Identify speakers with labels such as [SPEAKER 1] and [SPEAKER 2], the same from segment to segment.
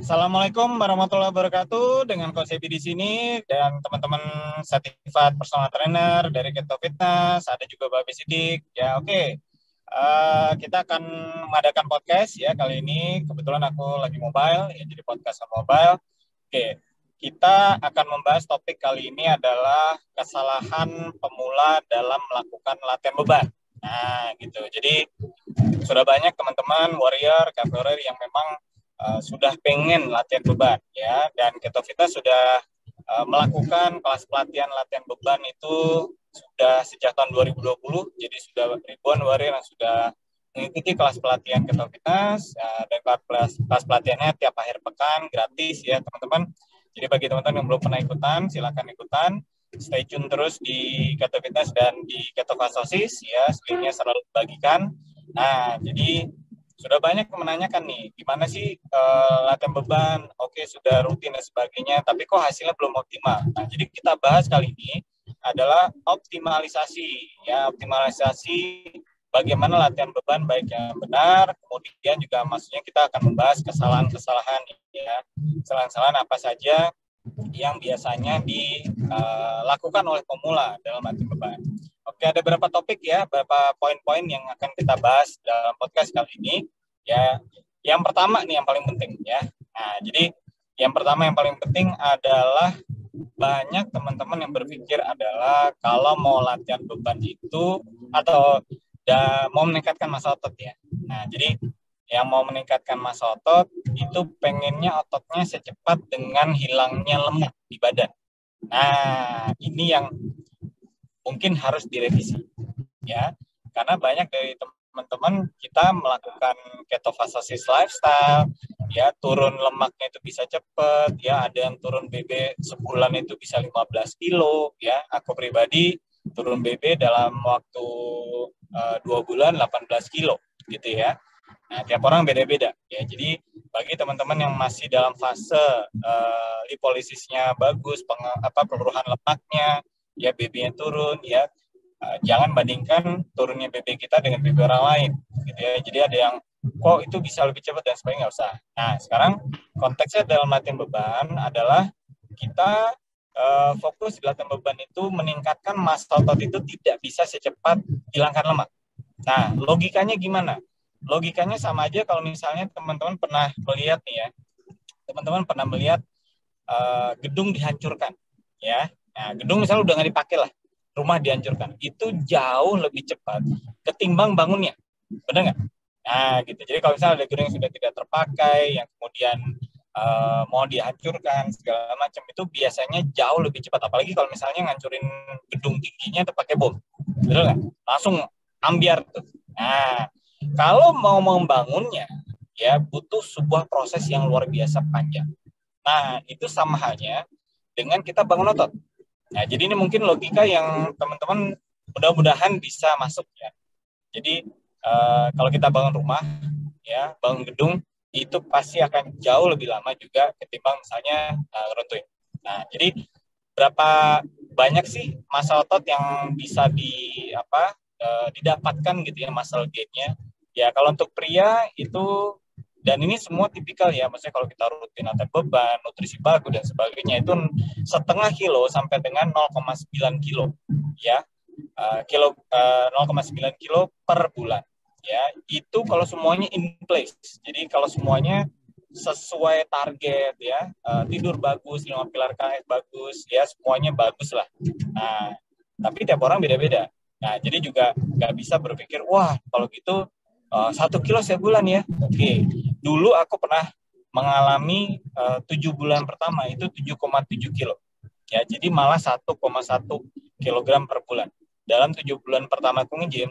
[SPEAKER 1] Assalamualaikum warahmatullahi wabarakatuh. Dengan Coach Ebi di sini dan teman-teman certified personal trainer dari Keto Fitness, ada juga Babe Sidik. Ya, oke. Kita akan mengadakan podcast ya kali ini. Kebetulan aku lagi mobile, ya jadi podcast on mobile. Oke. Kita akan membahas topik kali ini adalah kesalahan pemula dalam melakukan latihan beban. Nah, gitu. Jadi sudah banyak teman-teman warrior, cavalry yang memang sudah pengen latihan beban ya, dan Keto Fitness sudah melakukan kelas pelatihan latihan beban itu sudah sejak tahun 2020. Jadi sudah ribuan warrior yang sudah mengikuti kelas pelatihan Keto Fitness dan kelas pelatihannya tiap akhir pekan gratis ya teman-teman. Jadi bagi teman-teman yang belum pernah ikutan, silakan ikutan. Stay tune terus di Keto Fitness dan di Keto Fasosis ya, linknya selalu dibagikan. Nah, jadi sudah banyak yang menanyakan nih, gimana sih latihan beban? Oke, sudah rutin dan sebagainya, tapi kok hasilnya belum optimal. Nah, jadi kita bahas kali ini adalah optimalisasi, ya optimalisasi bagaimana latihan beban baik yang benar. Kemudian juga maksudnya kita akan membahas kesalahan-kesalahan, ya kesalahan-kesalahan apa saja yang biasanya dilakukan oleh pemula dalam latihan beban. Oke, ada beberapa topik ya, beberapa poin-poin yang akan kita bahas dalam podcast kali ini. Ya, yang pertama nih yang paling penting ya. Nah, jadi yang pertama yang paling penting adalah banyak teman-teman yang berpikir adalah kalau mau latihan beban itu atau mau meningkatkan massa otot ya. Nah, jadi yang mau meningkatkan massa otot itu pengennya ototnya secepat dengan hilangnya lemak di badan. Nah, ini yang mungkin harus direvisi ya, karena banyak dari teman-teman kita melakukan ketofastosis lifestyle ya, turun lemaknya itu bisa cepat ya, ada yang turun BB sebulan itu bisa 15 kilo ya. Aku pribadi turun BB dalam waktu 2 bulan 18 kilo gitu ya. Nah, tiap orang beda-beda ya. Jadi bagi teman-teman yang masih dalam fase lipolisisnya bagus, penurunan lemaknya, ya BB-nya turun ya, jangan bandingkan turunnya BB kita dengan BB orang lain gitu ya. Jadi ada yang kok itu bisa lebih cepat dan sebagainya, nggak usah. Nah, sekarang konteksnya dalam latihan beban adalah kita fokus di latihan beban itu meningkatkan massa otot itu tidak bisa secepat hilangkan lemak. Nah, logikanya gimana? Logikanya sama aja kalau misalnya teman-teman pernah melihat nih ya, teman-teman pernah melihat gedung dihancurkan ya. Nah, gedung misalnya udah nggak dipakai lah, rumah dihancurkan, itu jauh lebih cepat ketimbang bangunnya, benar nggak? Nah, gitu. Jadi kalau misalnya ada gedung yang sudah tidak terpakai, yang kemudian mau dihancurkan segala macam, itu biasanya jauh lebih cepat. Apalagi kalau misalnya ngancurin gedung tingginya itu pakai bom, betul nggak? Langsung ambiar tuh. Nah, kalau mau membangunnya, ya butuh sebuah proses yang luar biasa panjang. Nah, itu sama halnya dengan kita bangun otot. Nah, jadi ini mungkin logika yang teman-teman mudah-mudahan bisa masuk ya. Jadi kalau kita bangun rumah, ya bangun gedung, itu pasti akan jauh lebih lama juga ketimbang misalnya runtuh. Nah, jadi berapa banyak sih massa otot yang bisa didapatkan gitu ya, muscle gain-nya. Ya kalau untuk pria itu, dan ini semua tipikal ya, maksudnya kalau kita rutin latihan beban, nutrisi bagus dan sebagainya, itu setengah kilo sampai dengan 0,9 kilo ya, 0,9 kilo per bulan ya. Itu kalau semuanya in place, jadi kalau semuanya sesuai target ya, tidur bagus, 5 pilar KF bagus ya, semuanya bagus lah. Nah, tapi tiap orang beda-beda. Nah, jadi juga nggak bisa berpikir, wah kalau gitu 1 kilo sebulan ya. Oke, dulu aku pernah mengalami 7 bulan pertama itu 7,7 kilo. Ya, jadi malah 1,1 kilogram per bulan. Dalam 7 bulan pertama aku nge-gym,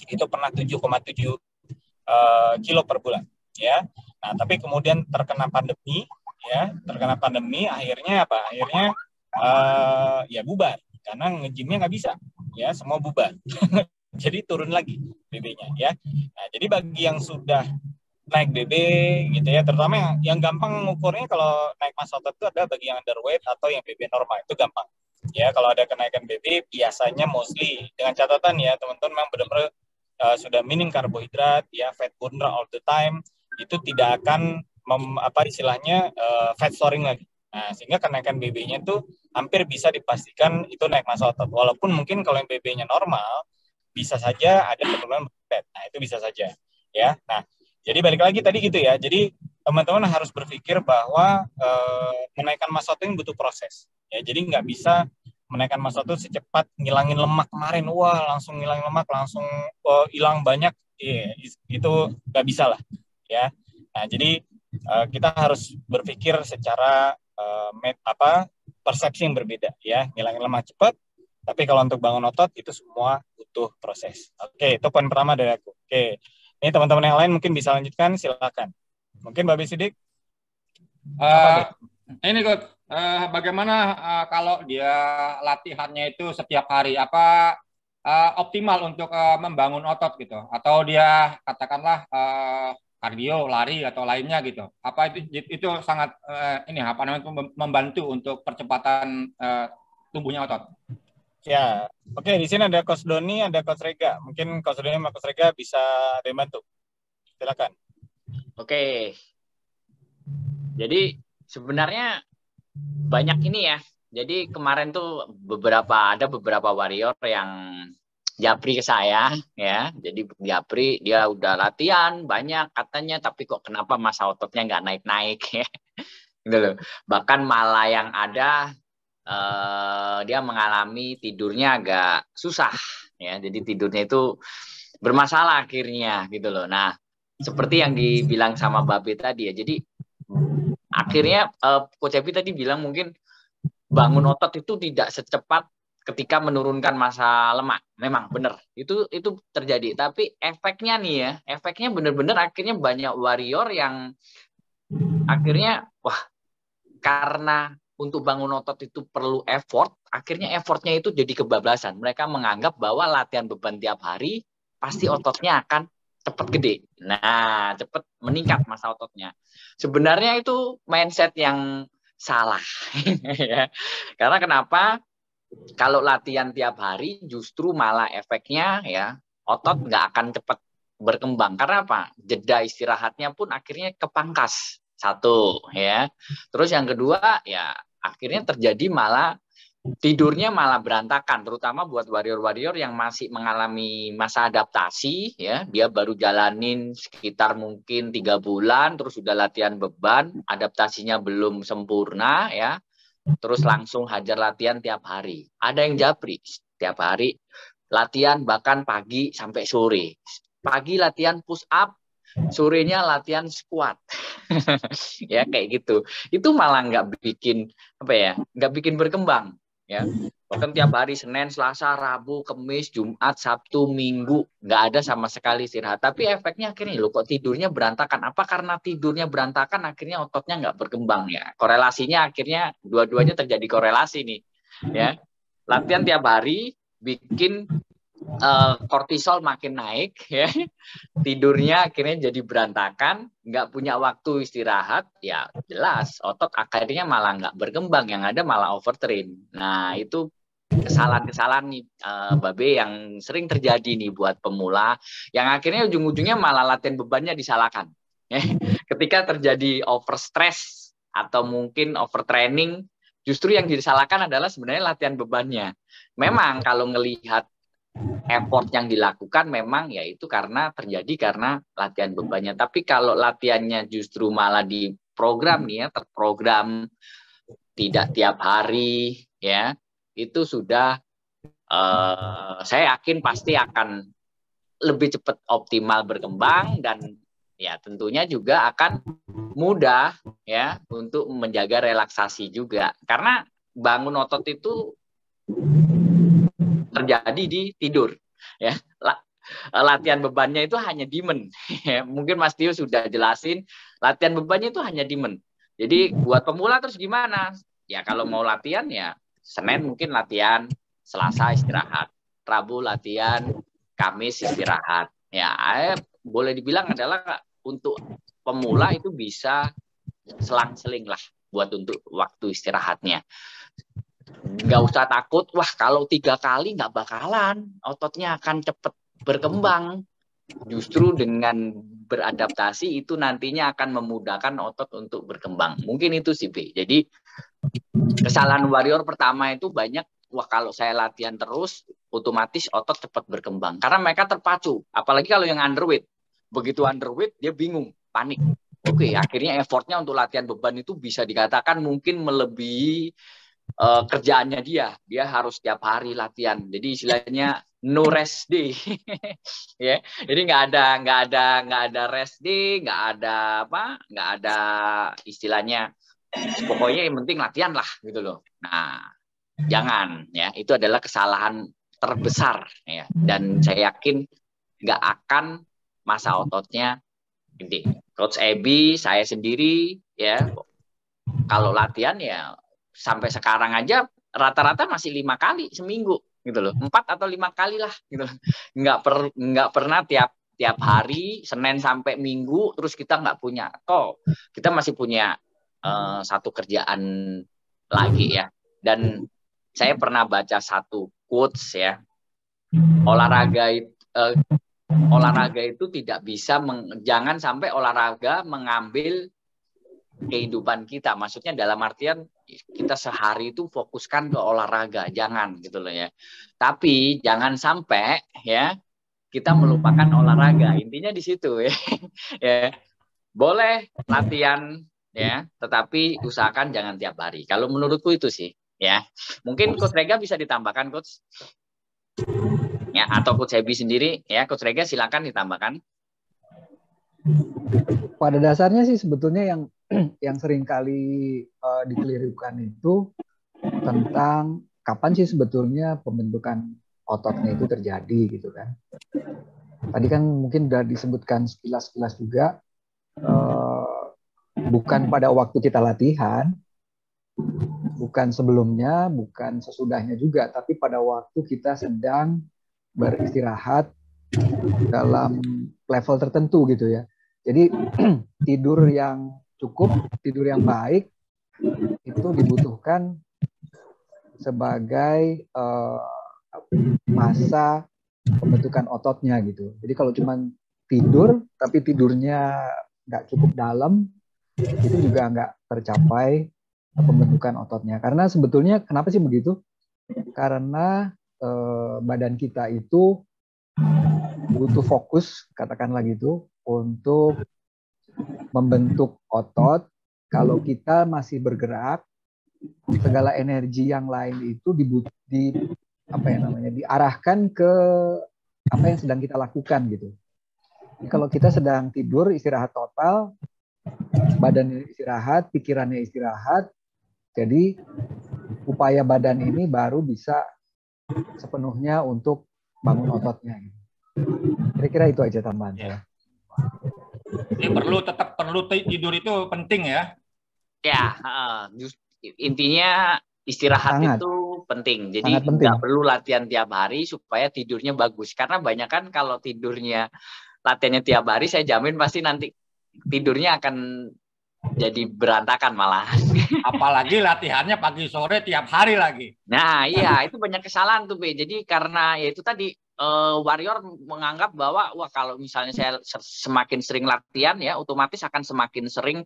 [SPEAKER 1] itu pernah 7,7 kilo per bulan. Ya, nah tapi kemudian terkena pandemi, akhirnya apa? Akhirnya ya bubar, karena nge-gymnya nggak bisa, ya semua bubar. Jadi turun lagi BB-nya ya. Nah, jadi bagi yang sudah naik BB gitu ya, terutama yang gampang ngukurnya kalau naik massa otot itu ada bagi yang underweight atau yang BB normal, itu gampang. Ya, kalau ada kenaikan BB biasanya mostly dengan catatan ya, teman-teman memang benar-benar sudah minim karbohidrat ya, fat burner all the time, itu tidak akan apa istilahnya fat storing lagi. Nah, sehingga kenaikan BB-nya itu hampir bisa dipastikan itu naik massa otot. Walaupun mungkin kalau yang BB-nya normal bisa saja ada penurunan fat. Nah, itu bisa saja ya. Nah, jadi balik lagi tadi gitu ya. Jadi teman-teman harus berpikir bahwa menaikkan massa otot ini butuh proses. Ya, jadi nggak bisa menaikkan massa otot secepat ngilangin lemak kemarin. Wah, langsung ngilangin lemak, langsung hilang banyak. Itu nggak bisa lah ya. Nah, jadi kita harus berpikir secara persepsi yang berbeda ya. Ngilangin lemak cepat, tapi kalau untuk bangun otot itu semua butuh proses. Oke, itu poin pertama dari aku. Oke, ini teman-teman yang lain mungkin bisa lanjutkan, silakan. Mungkin Mbak Bisidik?
[SPEAKER 2] Ini Coach, bagaimana kalau dia latihannya itu setiap hari? Apa optimal untuk membangun otot gitu? Atau dia katakanlah kardio, lari atau lainnya gitu? Apa itu sangat ini apa namanya membantu untuk percepatan tumbuhnya otot?
[SPEAKER 1] Ya, oke. Di sini ada Coach Doni, ada Coach Rega. Mungkin Coach Doni sama Coach Rega bisa ada yang bantu. Silakan.
[SPEAKER 3] Oke. Jadi sebenarnya banyak ini ya. Jadi kemarin tuh ada beberapa warrior yang japri ke saya ya. Jadi japri dia udah latihan banyak katanya, tapi kok kenapa massa ototnya nggak naik-naik ya. Gitu loh. Bahkan malah yang ada dia mengalami tidurnya agak susah ya. Jadi tidurnya itu bermasalah akhirnya gitu loh. Nah, seperti yang dibilang sama Babe tadi ya. Jadi akhirnya Coach Epi tadi bilang mungkin bangun otot itu tidak secepat ketika menurunkan massa lemak. Memang benar. Itu terjadi. Tapi efeknya nih ya, efeknya benar-benar akhirnya banyak warrior yang akhirnya wah, karena untuk bangun otot itu perlu effort, akhirnya effortnya itu jadi kebablasan. Mereka menganggap bahwa latihan beban tiap hari pasti ototnya akan cepat gede. Nah, cepat meningkat massa ototnya. Sebenarnya itu mindset yang salah. Ya. Karena kenapa? Kalau latihan tiap hari justru malah efeknya ya otot nggak akan cepat berkembang. Karena apa? Jeda istirahatnya pun akhirnya kepangkas. Satu ya. Terus yang kedua ya akhirnya terjadi malah tidurnya malah berantakan, terutama buat warrior-warrior yang masih mengalami masa adaptasi ya. Dia baru jalanin sekitar mungkin 3 bulan terus sudah latihan beban, adaptasinya belum sempurna ya. Terus langsung hajar latihan tiap hari. Ada yang japri tiap hari latihan bahkan pagi sampai sore. Pagi latihan push up, sorenya latihan squat. Ya kayak gitu. Itu malah nggak bikin apa ya, nggak bikin berkembang ya. Bahkan tiap hari Senin, Selasa, Rabu, Kamis, Jumat, Sabtu, Minggu nggak ada sama sekali istirahat. Tapi efeknya akhirnya loh kok tidurnya berantakan. Apa karena tidurnya berantakan akhirnya ototnya nggak berkembang ya. Korelasinya akhirnya dua-duanya terjadi korelasi nih ya. Latihan tiap hari bikin kortisol makin naik ya, tidurnya akhirnya jadi berantakan, nggak punya waktu istirahat, ya jelas otot akhirnya malah nggak berkembang, yang ada malah overtrain. Nah itu kesalahan-kesalahan nih Babe yang sering terjadi nih buat pemula, yang akhirnya ujung-ujungnya malah latihan bebannya disalahkan. Ya. Ketika terjadi overstress atau mungkin overtraining, justru yang disalahkan adalah sebenarnya latihan bebannya. Memang kalau ngelihat effort yang dilakukan memang ya itu karena latihan bebannya. Tapi kalau latihannya justru malah diprogram nih ya, terprogram tidak tiap hari ya, itu sudah saya yakin pasti akan lebih cepat optimal berkembang dan ya tentunya juga akan mudah ya untuk menjaga relaksasi juga. Karena bangun otot itu terjadi di tidur ya. Latihan bebannya itu hanya demand ya. Mungkin Mas Tio sudah jelasin latihan bebannya itu hanya demand. Jadi buat pemula terus gimana ya, kalau mau latihan ya Senin mungkin latihan, Selasa istirahat, Rabu latihan, Kamis istirahat ya. Boleh dibilang adalah untuk pemula itu bisa selang-seling lah buat untuk waktu istirahatnya. Nggak usah takut, wah kalau 3 kali nggak bakalan ototnya akan cepat berkembang. Justru dengan beradaptasi itu nantinya akan memudahkan otot untuk berkembang. Mungkin itu sih, B. Jadi kesalahan warrior pertama itu banyak, wah kalau saya latihan terus, otomatis otot cepat berkembang. Karena mereka terpacu. Apalagi kalau yang underweight. Begitu underweight, dia bingung, panik. Oke, akhirnya effortnya untuk latihan beban itu bisa dikatakan mungkin melebihi kerjaannya dia. Dia harus tiap hari latihan. Jadi istilahnya no rest day. Ya, jadi nggak ada rest day, nggak ada istilahnya. Pokoknya yang penting latihan lah gitu loh. Nah, jangan ya. Itu adalah kesalahan terbesar ya. Dan saya yakin nggak akan masa ototnya gede. Coach Ebi, saya sendiri ya, kalau latihan ya sampai sekarang aja rata-rata masih 5 kali seminggu gitu loh, 4 atau 5 kali lah gitu loh. Nggak pernah tiap hari Senin sampai Minggu terus kita nggak punya. Kita masih punya satu kerjaan lagi ya. Dan saya pernah baca satu quotes ya, olahraga itu tidak bisa jangan sampai olahraga mengambil kehidupan kita. Maksudnya dalam artian kita sehari itu fokuskan ke olahraga, jangan gitu loh ya. Tapi jangan sampai ya kita melupakan olahraga. Intinya di situ ya. Ya. Boleh latihan ya, tetapi usahakan jangan tiap hari. Kalau menurutku itu sih ya. Mungkin Coach Rega bisa ditambahkan, Coach. Ya, atau Coach Ebi sendiri ya, Coach Rega silakan ditambahkan.
[SPEAKER 4] Pada dasarnya sih sebetulnya yang sering kali dikelirukan itu tentang kapan sih sebetulnya pembentukan ototnya itu terjadi gitu kan. Tadi kan mungkin sudah disebutkan sekilas-sekilas juga, bukan pada waktu kita latihan, bukan sebelumnya, bukan sesudahnya juga, tapi pada waktu kita sedang beristirahat dalam level tertentu gitu ya. Jadi tidur yang cukup, tidur yang baik itu dibutuhkan sebagai masa pembentukan ototnya gitu. Jadi kalau cuma tidur tapi tidurnya nggak cukup dalam, itu juga nggak tercapai pembentukan ototnya. Karena sebetulnya kenapa sih begitu? Karena badan kita itu butuh fokus, katakanlah gitu, untuk membentuk otot. Kalau kita masih bergerak, segala energi yang lain itu diarahkan ke apa yang sedang kita lakukan gitu. Jadi kalau kita sedang tidur, istirahat total, badannya istirahat, pikirannya istirahat, jadi upaya badan ini baru bisa sepenuhnya untuk bangun ototnya. Kira-kira itu aja tambahan saya.
[SPEAKER 2] Jadi perlu tidur itu penting ya?
[SPEAKER 3] Ya, intinya istirahat itu penting. Jadi nggak perlu latihan tiap hari supaya tidurnya bagus. Karena banyak kan kalau tidurnya latihannya tiap hari, saya jamin pasti nanti tidurnya akan jadi berantakan malah.
[SPEAKER 2] Apalagi latihannya pagi sore tiap hari lagi.
[SPEAKER 3] Nah iya, itu banyak kesalahan tuh, B. Jadi karena ya itu tadi warrior menganggap bahwa wah kalau misalnya saya semakin sering latihan ya otomatis akan semakin sering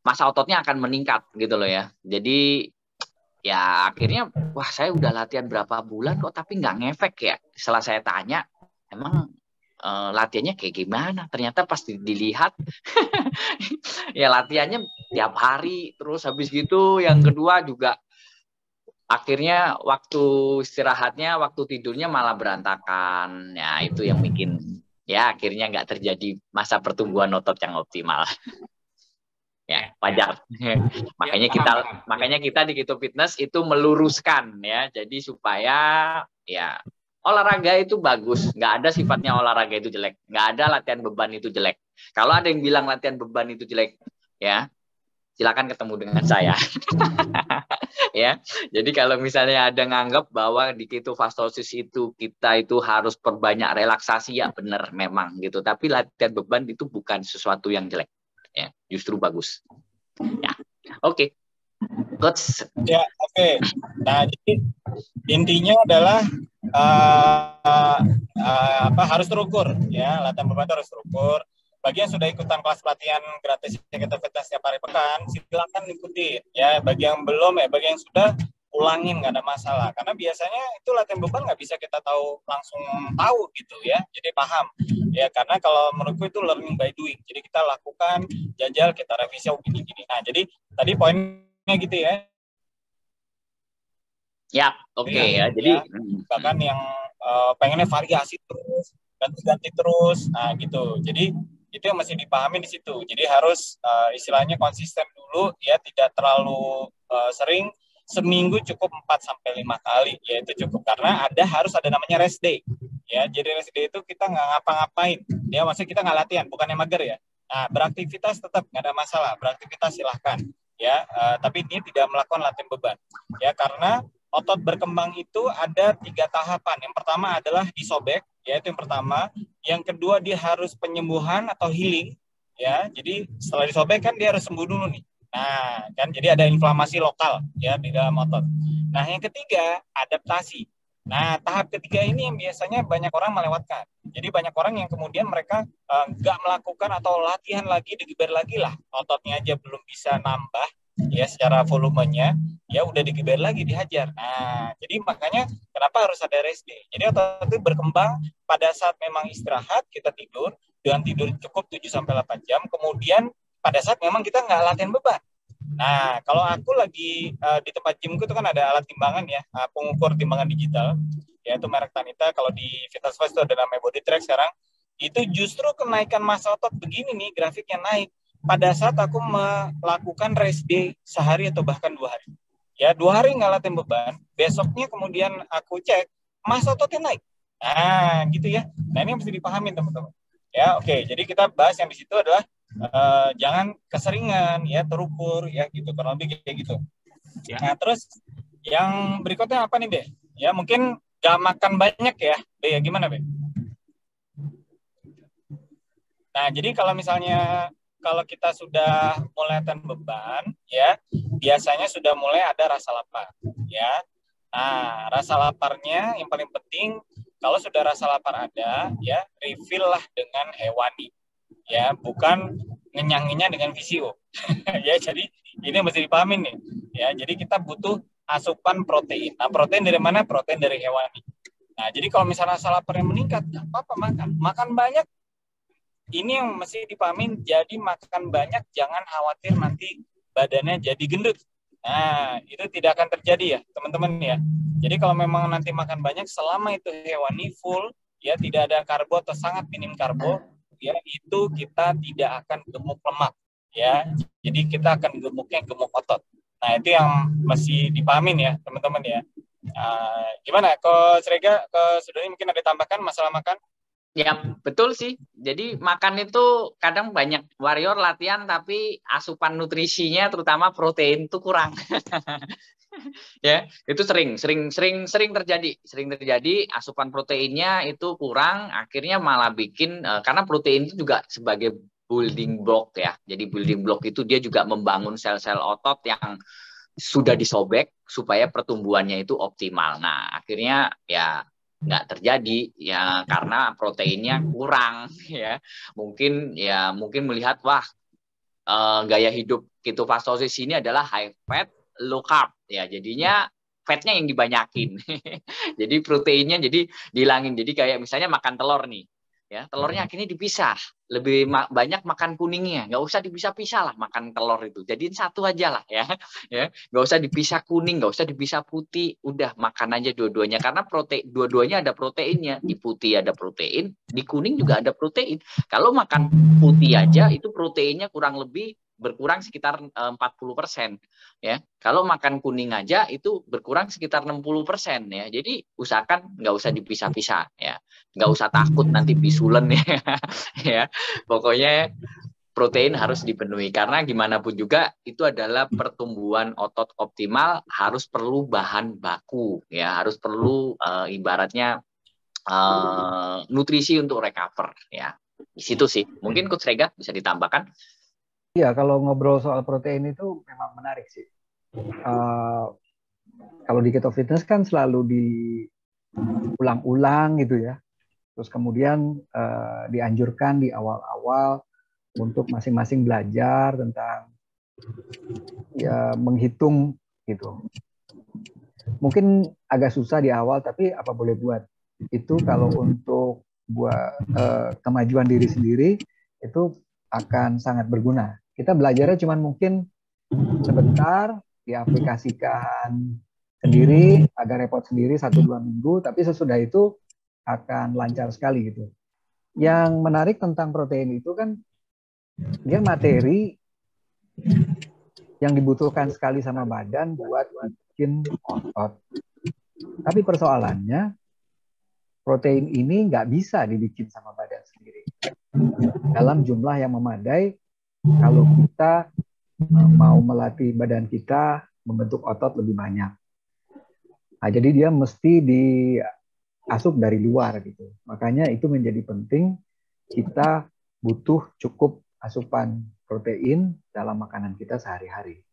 [SPEAKER 3] masa ototnya akan meningkat gitu loh ya. Jadi ya akhirnya wah saya udah latihan berapa bulan kok tapi nggak ngefek ya. Setelah saya tanya emang latihannya kayak gimana? Ternyata pas dilihat ya latihannya tiap hari, terus habis gitu yang kedua juga akhirnya waktu istirahatnya, waktu tidurnya malah berantakan. Ya itu yang bikin ya akhirnya nggak terjadi masa pertumbuhan otot yang optimal. Ya wajar. Makanya kita di Keto Fitness itu meluruskan ya, jadi supaya ya olahraga itu bagus, nggak ada sifatnya olahraga itu jelek, nggak ada latihan beban itu jelek. Kalau ada yang bilang latihan beban itu jelek, ya silakan ketemu dengan saya. Ya, jadi kalau misalnya ada nganggap bahwa di ketofastosis itu kita itu harus perbanyak relaksasi, ya benar memang gitu. Tapi latihan beban itu bukan sesuatu yang jelek, ya justru bagus. Ya, oke. Coach.
[SPEAKER 1] Ya, oke. Nah, jadi intinya adalah harus terukur ya, latihan beban itu harus terukur. Bagi yang sudah ikutan kelas pelatihan gratis aktivitas setiap hari pekan, silakan ikuti ya. Bagi yang belum ya, bagi yang sudah, ulangin, nggak ada masalah. Karena biasanya itu latihan beban nggak bisa kita langsung tahu gitu ya. Jadi paham ya, karena kalau menurutku itu learning by doing. Jadi kita lakukan, jajal, kita revisi gini-gini. Nah, jadi tadi poinnya gitu ya.
[SPEAKER 3] Ya, oke ya. Jadi
[SPEAKER 1] bahkan yang pengennya variasi terus, ganti-ganti terus, nah gitu. Jadi itu yang masih dipahami di situ. Jadi harus istilahnya konsisten dulu, ya tidak terlalu sering. Seminggu cukup 4-5 kali, ya itu cukup. Karena harus ada namanya rest day. Ya, jadi rest day itu kita nggak ngapa-ngapain. Ya, maksudnya kita nggak latihan, bukannya mager ya. Nah, beraktivitas tetap nggak ada masalah. Beraktivitas silahkan. Ya, tapi ini tidak melakukan latihan beban. Ya, karena otot berkembang itu ada 3 tahapan. Yang pertama adalah disobek, yaitu yang pertama. Yang kedua dia harus penyembuhan atau healing, ya. Jadi setelah disobek kan dia harus sembuh dulu nih. Nah, kan jadi ada inflamasi lokal ya di dalam otot. Nah, yang ketiga adaptasi. Nah, tahap ketiga ini yang biasanya banyak orang melewatkan. Jadi banyak orang yang kemudian mereka nggak melakukan atau latihan lagi, digeber lagi lah. Ototnya aja belum bisa nambah ya secara volumenya, ya udah digeber lagi, dihajar. Nah, jadi makanya kenapa harus ada rest day. Jadi otot itu berkembang pada saat memang istirahat, kita tidur, dengan tidur cukup 7-8 jam, kemudian pada saat memang kita nggak latihan beban. Nah, kalau aku lagi di tempat gymku itu kan ada alat timbangan ya, pengukur timbangan digital, yaitu merek Tanita. Kalau di Fitness First itu ada namanya Body Track sekarang. Itu justru kenaikan massa otot begini nih, grafiknya naik pada saat aku melakukan rest day sehari atau bahkan 2 hari. Ya, 2 hari nggak latihan beban, besoknya kemudian aku cek, massa ototnya naik. Nah, gitu ya. Nah, ini yang mesti dipahami teman-teman. Ya, oke. Jadi kita bahas yang di situ adalah jangan keseringan, ya terukur, ya gitu. Kurang lebih kayak gitu. Ya. Nah, terus yang berikutnya apa nih, Be? Ya, mungkin gak makan banyak ya, Be. Ya, gimana, Be? Nah, jadi kalau misalnya kalau kita sudah mulai latihan beban, ya biasanya sudah mulai ada rasa lapar, ya. Nah, rasa laparnya yang paling penting, kalau sudah rasa lapar ada, ya refill lah dengan hewani, ya bukan ngenyanginya dengan visio. Ya, jadi ini mesti dipahamin nih, ya. Jadi kita butuh asupan protein. Nah, protein dari mana? Protein dari hewani. Nah, jadi kalau misalnya rasa laparnya meningkat, nggak apa-apa makan banyak. Ini yang mesti dipahamin, jadi makan banyak, jangan khawatir nanti badannya jadi gendut. Nah, itu tidak akan terjadi ya, teman-teman ya. Jadi kalau memang nanti makan banyak, selama itu hewani full, ya tidak ada karbo atau sangat minim karbo, ya itu kita tidak akan gemuk lemak, ya. Jadi kita akan gemuknya gemuk otot. Nah, itu yang mesti dipahamin ya, teman-teman ya. Gimana, Coach Rega, Coach Sudoni mungkin ada tambahkan masalah makan?
[SPEAKER 3] Ya, betul sih. Jadi makan itu kadang banyak warrior latihan tapi asupan nutrisinya terutama protein itu kurang. Ya, itu sering terjadi. Sering terjadi asupan proteinnya itu kurang, akhirnya malah bikin karena protein itu juga sebagai building block ya. Jadi building block itu dia juga membangun sel-sel otot yang sudah disobek supaya pertumbuhannya itu optimal. Nah, akhirnya ya nggak terjadi ya karena proteinnya kurang ya. Mungkin melihat wah gaya hidup ketofastosis ini adalah high fat low carb ya, jadinya fatnya yang dibanyakin. Jadi proteinnya jadi dihilangin. Jadi kayak misalnya makan telur nih ya, telurnya akhirnya dipisah, lebih banyak makan kuningnya, nggak usah dipisah-pisah lah makan telur itu, jadiin satu aja lah ya, nggak usah dipisah kuning, nggak usah dipisah putih, udah makan aja dua-duanya karena protein, dua-duanya ada proteinnya, di putih ada protein, di kuning juga ada protein. Kalau makan putih aja itu proteinnya kurang lebih berkurang sekitar 40% ya. Kalau makan kuning aja itu berkurang sekitar 60% ya. Jadi usahakan nggak usah dipisah-pisah ya. Nggak usah takut nanti bisulen ya. Ya. Pokoknya protein harus dipenuhi karena gimana pun juga itu adalah pertumbuhan otot optimal, harus perlu bahan baku ya, harus perlu ibaratnya nutrisi untuk recover ya. Di situ sih. Mungkin Coach Rega bisa ditambahkan.
[SPEAKER 4] Iya, kalau ngobrol soal protein itu memang menarik sih. kalau di Keto Fitness kan selalu diulang-ulang gitu ya. Terus kemudian dianjurkan di awal-awal untuk masing-masing belajar tentang ya menghitung gitu. Mungkin agak susah di awal, tapi apa boleh buat. Itu kalau untuk buat kemajuan diri sendiri itu akan sangat berguna. Kita belajarnya cuma mungkin sebentar, diaplikasikan sendiri, agak repot sendiri 1-2 minggu, tapi sesudah itu akan lancar sekali gitu. Yang menarik tentang protein itu kan dia materi yang dibutuhkan sekali sama badan buat bikin otot. Tapi persoalannya protein ini nggak bisa dibikin sama badan sendiri dalam jumlah yang memadai kalau kita mau melatih badan kita membentuk otot lebih banyak. Nah, jadi dia mesti diasup dari luar gitu. Makanya itu menjadi penting, kita butuh cukup asupan protein dalam makanan kita sehari-hari.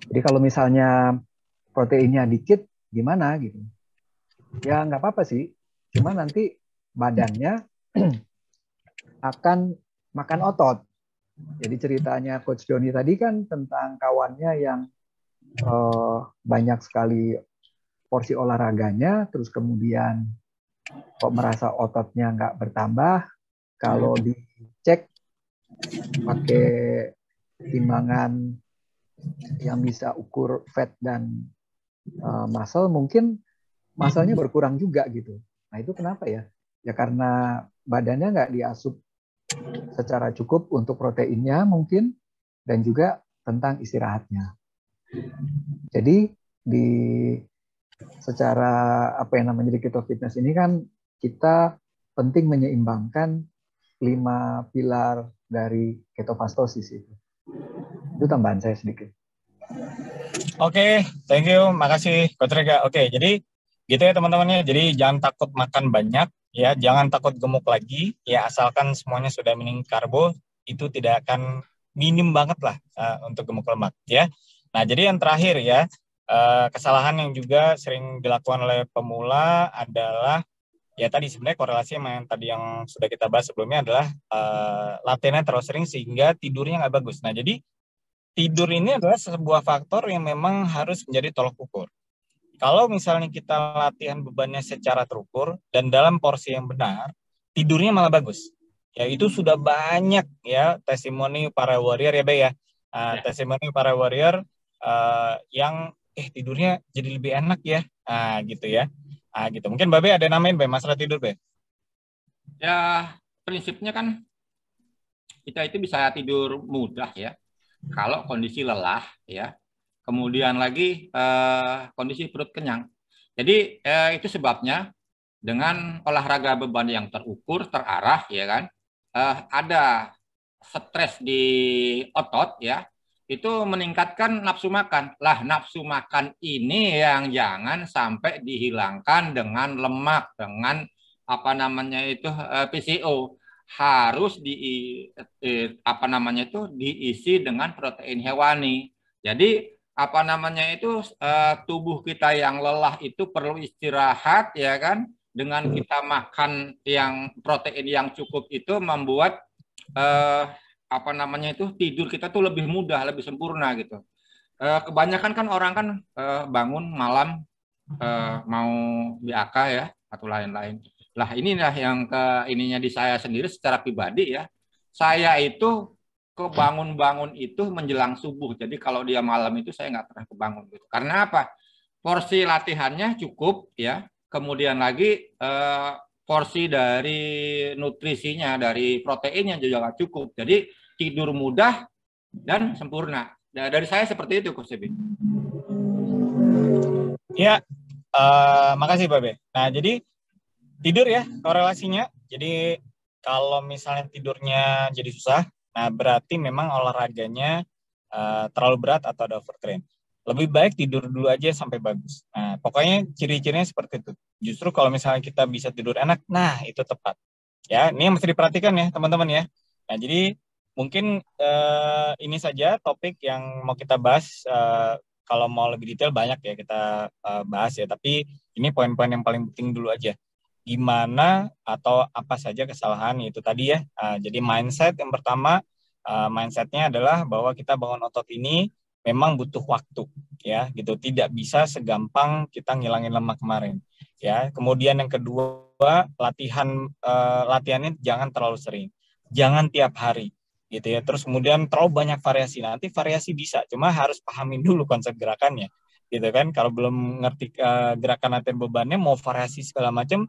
[SPEAKER 4] Jadi kalau misalnya proteinnya dikit, gimana gitu? Ya nggak apa-apa sih, cuma nanti badannya akan makan otot. Jadi ceritanya Coach Doni tadi kan tentang kawannya yang banyak sekali porsi olahraganya, terus kemudian kok merasa ototnya nggak bertambah. Kalau dicek pakai timbangan yang bisa ukur fat dan muscle, mungkin muscle-nya berkurang juga gitu. Nah itu kenapa ya? Ya karena badannya nggak diasup secara cukup untuk proteinnya mungkin, dan juga tentang istirahatnya. Jadi di secara apa yang namanya di Keto Fitness ini kan kita penting menyeimbangkan 5 pilar dari ketofastosis itu. Itu tambahan saya sedikit.
[SPEAKER 1] Oke, thank you, makasih Coach Rega. Oke, jadi gitu ya teman-temannya. Jadi jangan takut makan banyak, ya, jangan takut gemuk lagi, ya asalkan semuanya sudah minim karbo, itu tidak akan minim banget lah untuk gemuk lemak, ya. Nah, jadi yang terakhir ya, kesalahan yang juga sering dilakukan oleh pemula adalah ya tadi sebenarnya korelasi sama yang tadi yang sudah kita bahas sebelumnya adalah latihannya terlalu sering sehingga tidurnya nggak bagus. Nah, jadi tidur ini adalah sebuah faktor yang memang harus menjadi tolok ukur. Kalau misalnya kita latihan bebannya secara terukur dan dalam porsi yang benar, tidurnya malah bagus. Ya itu sudah banyak ya testimoni para warrior ya Bay ya. Testimoni para warrior yang tidurnya jadi lebih enak ya. Gitu ya. Gitu. Mungkin Babe ada namain Bay masalah tidur Bay.
[SPEAKER 2] Ya prinsipnya kan kita itu bisa tidur mudah ya. Kalau kondisi lelah ya, kemudian lagi kondisi perut kenyang. Jadi itu sebabnya dengan olahraga beban yang terukur, terarah ya kan, ada stres di otot ya, itu meningkatkan nafsu makan. Lah nafsu makan ini yang jangan sampai dihilangkan dengan lemak, dengan apa namanya itu PCO, harus apa namanya itu diisi dengan protein hewani. Jadi apa namanya itu tubuh kita yang lelah itu perlu istirahat ya kan. Dengan kita makan yang protein yang cukup itu membuat apa namanya itu tidur kita tuh lebih mudah, lebih sempurna gitu. Kebanyakan kan orang kan bangun malam mau BAK ya atau lain-lain. Lah inilah yang ininya di saya sendiri secara pribadi ya. Saya itu kebangun-bangun itu menjelang subuh. Jadi kalau dia malam itu saya nggak pernah kebangun gitu. Karena apa? Porsi latihannya cukup ya. Kemudian lagi porsi dari nutrisinya, dari proteinnya juga cukup. Jadi tidur mudah dan sempurna. Dari saya seperti itu, Coach Sebi.
[SPEAKER 1] Ya, makasih Babe. Nah, jadi tidur ya korelasinya. Jadi kalau misalnya tidurnya jadi susah, nah berarti memang olahraganya terlalu berat atau ada overtrain. Lebih baik tidur dulu aja sampai bagus. Nah, pokoknya ciri-cirinya seperti itu. Justru kalau misalnya kita bisa tidur enak, nah itu tepat. Ya, ini yang mesti diperhatikan ya teman-teman ya. Nah, jadi mungkin ini saja topik yang mau kita bahas kalau mau lebih detail banyak ya kita bahas ya, tapi ini poin-poin yang paling penting dulu aja. Gimana atau apa saja kesalahan itu tadi ya. Jadi mindset yang pertama, mindsetnya adalah bahwa kita bangun otot ini memang butuh waktu ya gitu, tidak bisa segampang kita ngilangin lemak kemarin ya. Kemudian yang kedua, latihannya jangan terlalu sering, jangan tiap hari gitu ya. Terus kemudian terlalu banyak variasi, nanti variasi bisa, cuma harus pahamin dulu konsep gerakannya gitu kan. Kalau belum ngerti gerakan latihan bebannya, mau variasi segala macam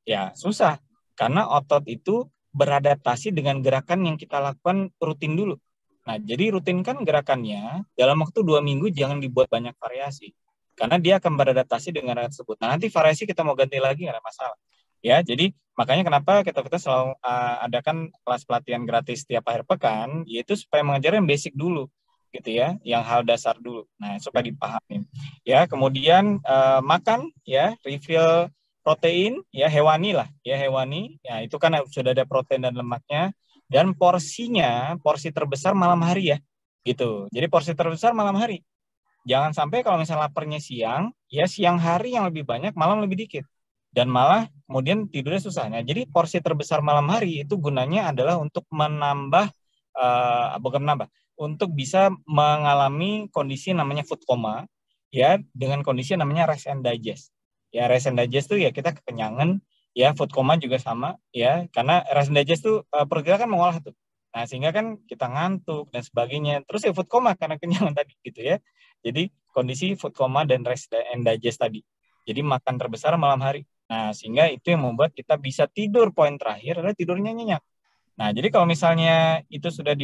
[SPEAKER 1] ya susah, karena otot itu beradaptasi dengan gerakan yang kita lakukan rutin dulu. Nah, jadi rutinkan gerakannya dalam waktu 2 minggu, jangan dibuat banyak variasi. Karena dia akan beradaptasi dengan gerakan tersebut. Nah, nanti variasi kita mau ganti lagi, nggak ada masalah. Ya, jadi makanya kenapa kita selalu adakan kelas pelatihan gratis tiap akhir pekan, yaitu supaya mengajarkan basic dulu, gitu ya, yang hal dasar dulu. Nah, supaya dipahami. Ya, kemudian makan, ya, refill protein, ya hewani lah, ya hewani. Ya, itu kan sudah ada protein dan lemaknya. Dan porsinya, porsi terbesar malam hari ya, gitu. Jadi porsi terbesar malam hari. Jangan sampai kalau misalnya laparnya siang, ya siang hari yang lebih banyak, malam lebih dikit. Dan malah kemudian tidurnya susah. Nah, jadi porsi terbesar malam hari itu gunanya adalah untuk menambah, bukan menambah, untuk bisa mengalami kondisi namanya food coma, ya, dengan kondisi namanya rest and digest. Ya, rest and digest itu ya kita kekenyangan, ya, food coma juga sama, ya, karena rest and digest itu perut kita kan mengolah tuh. Nah, sehingga kan kita ngantuk dan sebagainya. Terus ya food coma karena kenyangan tadi gitu ya. Jadi kondisi food coma dan rest and digest tadi. Jadi makan terbesar malam hari. Nah, sehingga itu yang membuat kita bisa tidur. Poin terakhir adalah tidurnya nyenyak. Nah, jadi kalau misalnya itu sudah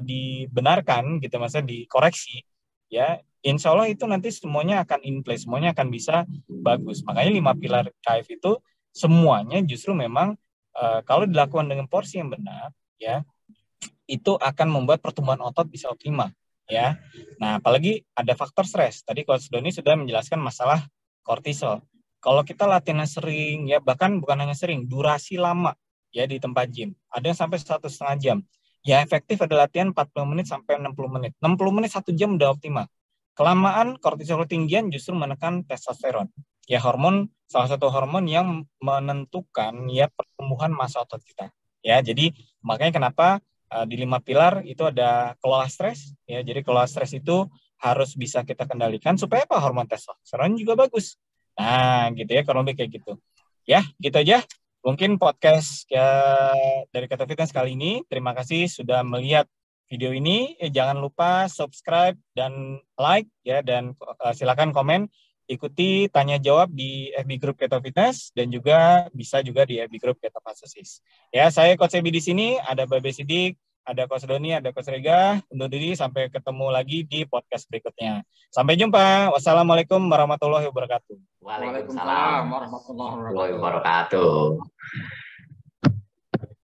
[SPEAKER 1] dibenarkan gitu, maksudnya dikoreksi, ya, insya Allah itu nanti semuanya akan in place, semuanya akan bisa bagus. Makanya 5 pilar KF itu semuanya justru memang kalau dilakukan dengan porsi yang benar, ya, itu akan membuat pertumbuhan otot bisa optimal, ya. Nah, apalagi ada faktor stres. Tadi Coach Doni sudah menjelaskan masalah kortisol. Kalau kita latihan sering, ya, bahkan bukan hanya sering, durasi lama, ya, di tempat gym. Ada yang sampai 1,5 jam. Ya, efektif ada latihan 40 menit sampai 60 menit. 60 menit 1 jam udah optimal. Kelamaan kortisol ketinggian justru menekan testosteron. Ya, salah satu hormon yang menentukan, ya, pertumbuhan massa otot kita. Ya, jadi makanya kenapa di 5 pilar itu ada kelola stres, ya. Jadi kelola stres itu harus bisa kita kendalikan supaya apa? Hormon testosteron juga bagus. Nah, gitu ya, kurang lebih kayak gitu. Ya, gitu aja. Mungkin podcast ya dari Keto Fitness kali ini. Terima kasih sudah melihat video ini. Jangan lupa subscribe dan like, ya, dan silakan komen. Ikuti tanya jawab di FB Group Keto Fitness dan juga bisa juga di FB Group Keto Fitness. Ya, saya Coach Ebi di sini, ada Babe Sidik, ada Coach Doni, ada Coach Rega. Undur diri, sampai ketemu lagi di podcast berikutnya. Sampai jumpa. Wassalamualaikum warahmatullahi wabarakatuh.
[SPEAKER 3] Waalaikumsalam warahmatullahi wabarakatuh.